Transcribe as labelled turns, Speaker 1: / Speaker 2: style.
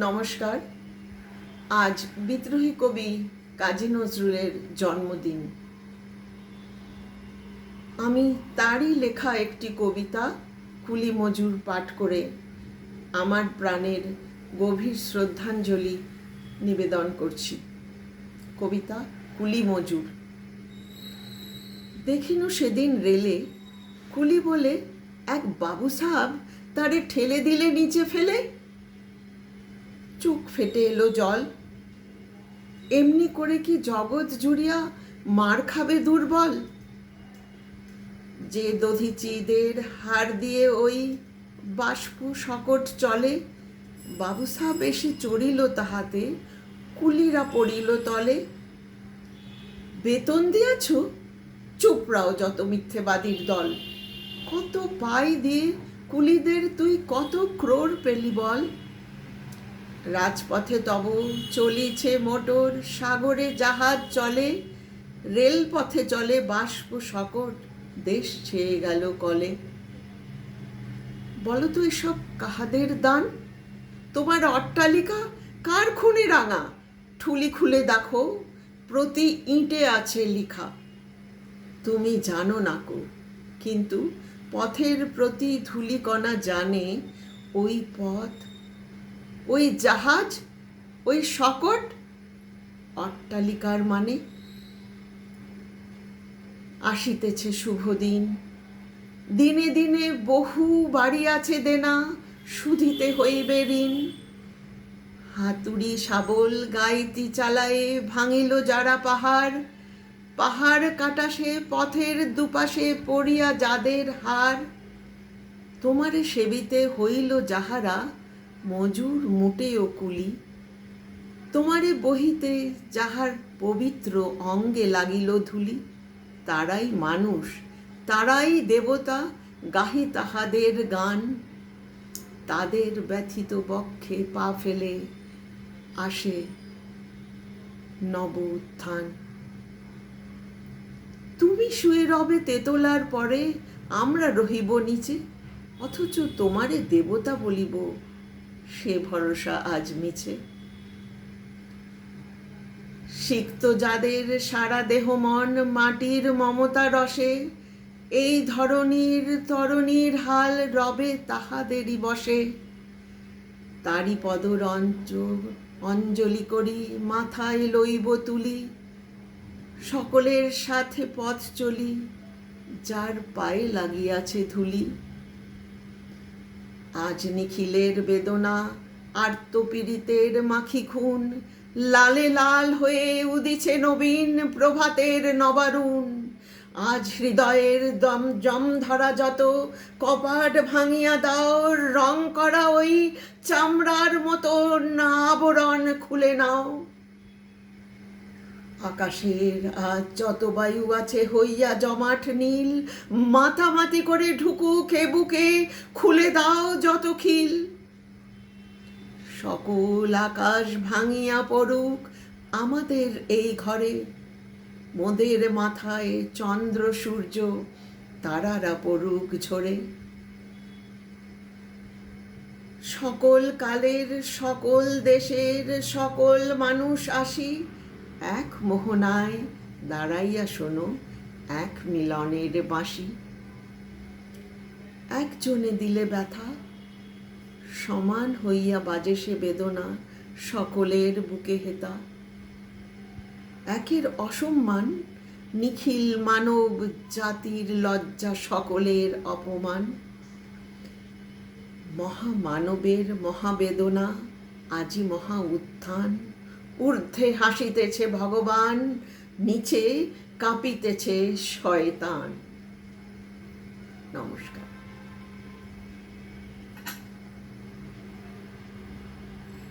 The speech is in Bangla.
Speaker 1: নমস্কার। আজ বিদ্রোহী কবি কাজী নজরুলের জন্মদিন। আমি তারই লেখা একটি কবিতা কুলি মজুর পাঠ করে আমার প্রাণের গভীর শ্রদ্ধাঞ্জলি নিবেদন করছি। কবিতা কুলি মজুর। দেখিনু সেদিন রেলে কুলি বলে এক বাবু সাহেব তারে ঠেলে দিলে নিচে ফেলে। চুক ফেটে এলো জল। এমনি করে কি জগৎ জুড়িয়া মার খাবে দুর্বল? যে দধিচিদের হাড় দিয়ে ওই বাষ্প শকট চলে, বাবু সাহেব এসে চড়িল তাহাতে, কুলিরা পড়িল তলে। বেতন দিয়াছ? চুপরাও যত মিথ্যেবাদীর দল। কত পাই দিয়ে কুলিদের তুই কত ক্রোড় পেলি বল? রাজপথে তব চলিছে মোটর, সাগরে জাহাজ চলে, রেলপথে চলে বাষ্প শকট, দেশ ছেয়ে গেল কলে। বলো তো এসব কাহাদের দান? তোমার অট্টালিকা কার খুনে রাঙা? ঠুলি খুলে দেখো, প্রতি ইঁটে আছে লিখা। তুমি জানো না কো, কিন্তু পথের প্রতি ধূলিকণা জানে ওই পথ, ওই জাহাজ, ওই শকট অট্টালিকার মানে। আসিতেছে শুভ দিন, দিনে দিনে বহু বাড়ি আছে দেনা, শুধিতে হইবে ঋণ। হাতুড়ি শাবল গাইতি চালায়ে ভাঙিল যারা পাহাড়, পাহাড় কাটা সে পথের দুপাশে পড়িয়া যাদের হার। তোমারে সেবিতে হইল যাহারা মজুর মুটে ও কুলি, তোমারে বহিতে যাহার পবিত্র অঙ্গে লাগিল ধুলি, তারাই মানুষ, তারাই দেবতা, গাহি তাহাদের গান। তাদের ব্যথিত বক্ষে পা ফেলে আসে নব উত্থান। তুমি শুয়ে রবে তেতলার পরে, আমরা রহিব নিচে, অথচ তোমারে দেবতা বলিব, সে ভরসা আজ মিছে। সিক্ত যাদের সারা দেহ মন মাটির মমতা রসে, এই ধরনীর তরণীর হাল রবে তাহাদেরই বসে। তারি পদর অঞ্জলি করি মাথায় লইব তুলি, সকলের সাথে পথ চলি, যার পায়ে লাগিয়াছে ধুলি। আজ নিখিলের বেদনা আর্তপীড়িতের মাখি খুন, লালে লাল হয়ে উদিছে নবীন প্রভাতের নবারুণ। আজ হৃদয়ের জম ধরা যত কপাট ভাঙিয়া দাও, রং করা ওই চামড়ার মতো না আবরণ খুলে নাও। আকাশের আজ যত বায়ু আছে হইয়া জমাট নীল, মাতামাতি করে ঢুকুক এ বুকে, খুলে দাও যত খিল। সকল আকাশ ভাঙিয়া পড়ুক আমাদের এই ঘরে, মোদের মাথায় চন্দ্র সূর্য তারারা পড়ুক ঝরে। সকল কালের সকল দেশের সকল মানুষ আসি, এক মোহনায় দাঁড়াইয়া শোনো এক মিলনের বাঁশি। একজনে দিলে ব্যথা, সমান হইয়া বাজে সে বেদনা সকলের বুকে হেতা। একের অসম্মান নিখিল মানব জাতির লজ্জা, সকলের অপমান। মহামানবের মহাবেদনা আজি মহা উত্থান, ঊর্ধ্বে হাসিতেছে ভগবান, নিচে কাঁপিতেছে শয়তান। নমস্কার।